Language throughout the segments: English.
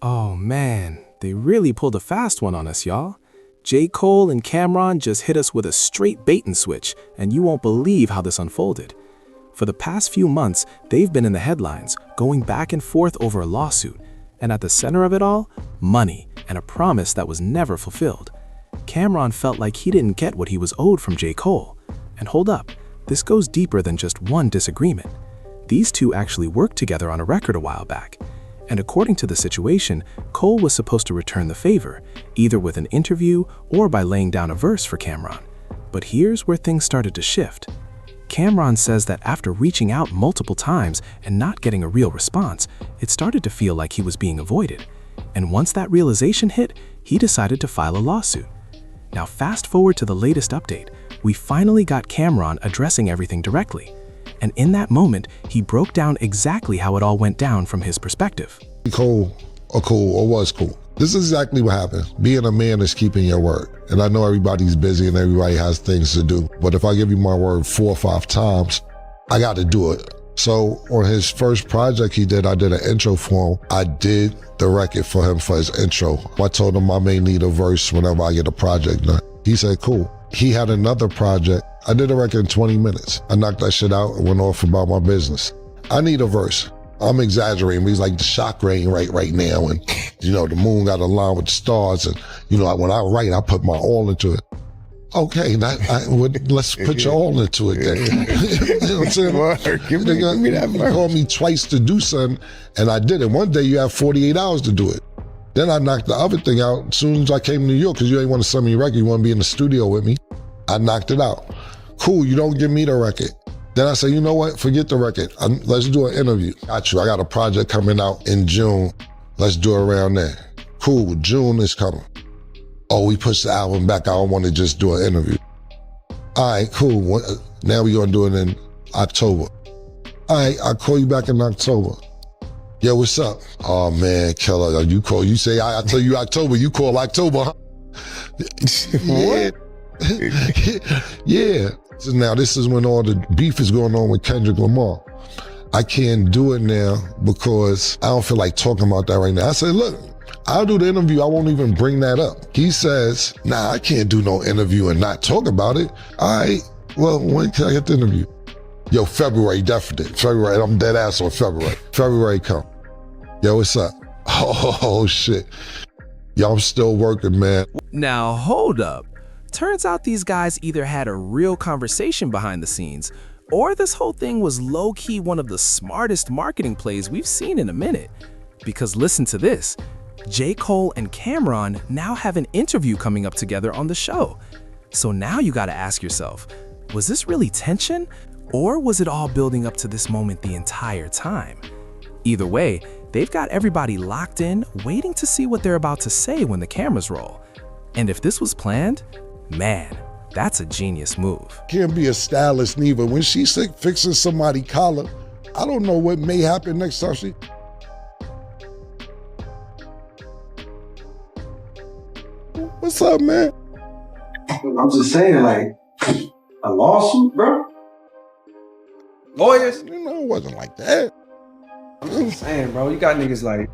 Oh man, they really pulled a fast one on us, y'all. J. Cole and Cameron just hit us with a straight bait and switch, and you won't believe how this unfolded. For the past few months, they've been in the headlines, going back and forth over a lawsuit. And at the center of it all, money and a promise that was never fulfilled. Cameron felt like he didn't get what he was owed from J. Cole. And hold up, this goes deeper than just one disagreement. These two actually worked together on a record a while back. And according to the situation, Cole was supposed to return the favor, either with an interview or by laying down a verse for Cameron. But here's where things started to shift. Cameron says that after reaching out multiple times and not getting a real response, it started to feel like he was being avoided. And once that realization hit, he decided to file a lawsuit. Now fast forward to the latest update. We finally got Cameron addressing everything directly. And in that moment, he broke down exactly how it all went down from his perspective. Cool or was cool. This is exactly what happened. Being a man is keeping your word. And I know everybody's busy and everybody has things to do. But if I give you my word 4 or 5 times, I got to do it. So on his first project he did, I did an intro for him. I did the record for him for his intro. I told him I may need a verse whenever I get a project done. He said, cool. He had another project. I did a record in 20 minutes. I knocked that shit out and went off about my business. I need a verse. I'm exaggerating, but he's like the shock rain right now. And, the moon got aligned with the stars. And, when I write, I put my all into it. Okay, let's put your all into it then. You know what I'm saying? Give me that verse. You called me twice to do something, and I did it. One day you have 48 hours to do it. Then I knocked the other thing out as soon as I came to New York, because you ain't want to send me a record, you want to be in the studio with me. I knocked it out. Cool, you don't give me the record. Then I say, you know what, forget the record. Let's do an interview. Got you, I got a project coming out in June. Let's do it around there. Cool, June is coming. Oh, we pushed the album back, I don't want to just do an interview. All right, cool, now we're gonna do it in October. All right, I'll call you back in October. Yo, what's up? Oh man, Keller, you say I tell you October, you call October, huh? Yeah. Yeah. So now this is when all the beef is going on with Kendrick Lamar. I can't do it now because I don't feel like talking about that right now. I said, look, I'll do the interview, I won't even bring that up. He says, nah, I can't do no interview and not talk about it. All right, well, when can I get the interview? Yo, February, definitely. February, I'm dead ass on February. February come. Yo, what's up? Oh, shit. Yo, I'm still working, man. Now, hold up. Turns out these guys either had a real conversation behind the scenes, or this whole thing was low-key one of the smartest marketing plays we've seen in a minute. Because listen to this. J. Cole and Cameron now have an interview coming up together on the show. So now you gotta ask yourself, was this really tension? Or was it all building up to this moment the entire time? Either way, they've got everybody locked in, waiting to see what they're about to say when the cameras roll. And if this was planned, man, that's a genius move. Can't be a stylist neither. When she's fixing somebody's collar, I don't know what may happen next time she... What's up, man? I'm just saying, like, a lawsuit, bro? Lawyers? It wasn't like that. I'm just saying, bro, you got niggas like...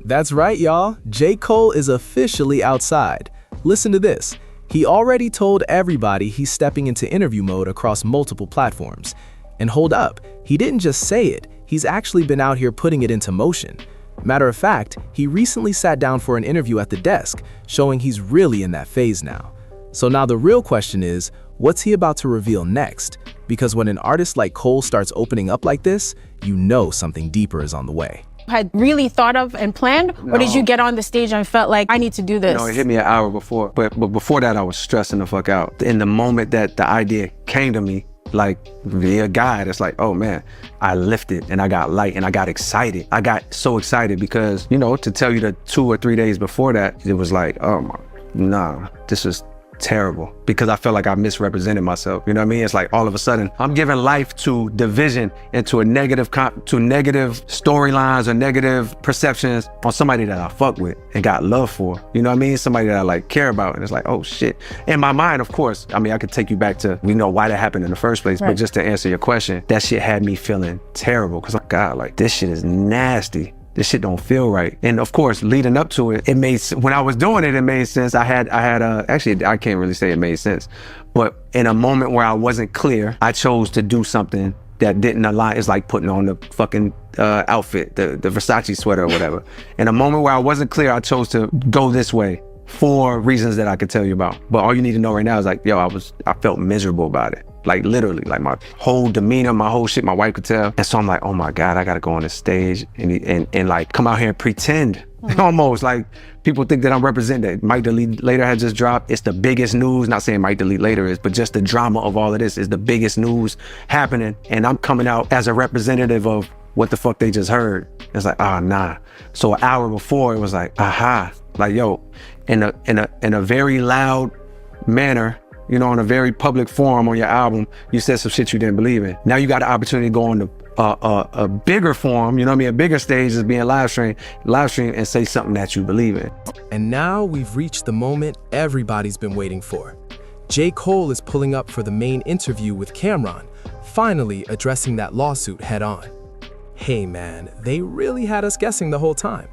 That's right, y'all. J. Cole is officially outside. Listen to this. He already told everybody he's stepping into interview mode across multiple platforms. And hold up, he didn't just say it, he's actually been out here putting it into motion. Matter of fact, he recently sat down for an interview at the desk, showing he's really in that phase now. So now the real question is, what's he about to reveal next? Because when an artist like Cole starts opening up like this, you know something deeper is on the way. Had really thought of and planned? No. Or did you get on the stage and felt like, I need to do this? No, it hit me an hour before. But before that, I was stressing the fuck out. In the moment that the idea came to me, like via God, it's like, oh man, I lifted and I got light and I got excited. I got so excited because, to tell you the 2 or 3 days before that, it was like, oh my, nah, this is terrible, because I felt like I misrepresented myself. You know what I mean? It's like all of a sudden I'm giving life to division and to negative storylines or negative perceptions on somebody that I fuck with and got love for. You know what I mean? Somebody that I like care about. And it's like, oh shit. In my mind, of course, I mean, I could take you back to, we know why that happened in the first place, right. But just to answer your question, that shit had me feeling terrible because, God, like, this shit is nasty. this shit don't feel right. And of course, leading up to it, when I was doing it, it made sense. Actually, I can't really say it made sense, but in a moment where I wasn't clear, I chose to do something that didn't align. It's like putting on the fucking outfit, the Versace sweater or whatever. In a moment where I wasn't clear, I chose to go this way for reasons that I could tell you about. But all you need to know right now is like, yo, I felt miserable about it. Like literally, like my whole demeanor, my whole shit, my wife could tell. And so I'm like, oh my God, I gotta go on the stage and like come out here and pretend. Almost like people think that I'm representing. Mike Delete Later had just dropped. It's the biggest news. Not saying Mike Delete Later is, but just the drama of all of this is the biggest news happening. And I'm coming out as a representative of what the fuck they just heard. It's like, nah. So an hour before it was like, aha, like yo, in a very loud manner, you know, in a very public forum on your album, you said some shit you didn't believe in. Now you got the opportunity to go on the a bigger forum, you know what I mean, a bigger stage is being live stream and say something that you believe in. And now we've reached the moment everybody's been waiting for. J. Cole is pulling up for the main interview with Cameron, finally addressing that lawsuit head on. Hey man, they really had us guessing the whole time.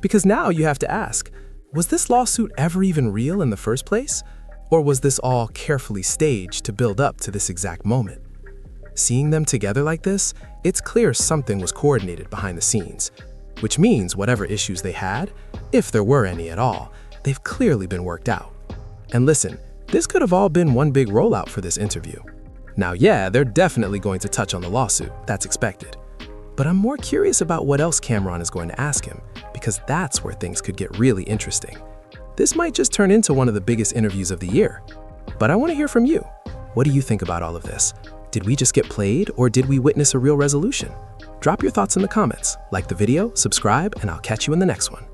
Because now you have to ask, was this lawsuit ever even real in the first place? Or was this all carefully staged to build up to this exact moment? Seeing them together like this, it's clear something was coordinated behind the scenes, which means whatever issues they had, if there were any at all, they've clearly been worked out. And listen, this could have all been one big rollout for this interview. Now, yeah, they're definitely going to touch on the lawsuit, that's expected. But I'm more curious about what else Cameron is going to ask him, because that's where things could get really interesting. This might just turn into one of the biggest interviews of the year. But I want to hear from you. What do you think about all of this? Did we just get played, or did we witness a real resolution? Drop your thoughts in the comments, like the video, subscribe, and I'll catch you in the next one.